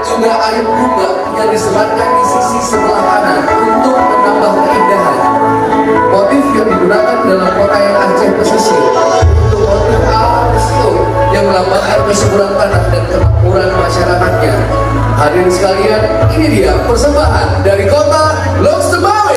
juga air bunga yang disebarkan di sisi sebelah kanan untuk menambah keindahan. Motif yang digunakan dalam kota yang Aceh pesisir untuk motif alam resiko yang melambangkan kesuburan tanah dan kemakmuran masyarakatnya. Hadirin sekalian, ini dia persembahan dari kota Lok Semawe.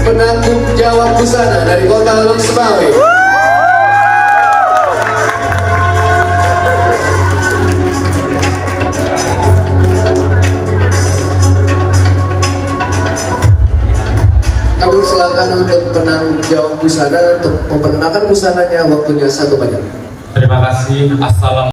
Penanggung jawab busana dari kota Lok Semawe. Kami silakan untuk penanggung jawab busana untuk memperkenalkan busananya, waktunya 1 menit. Terima kasih. Assalamualaikum.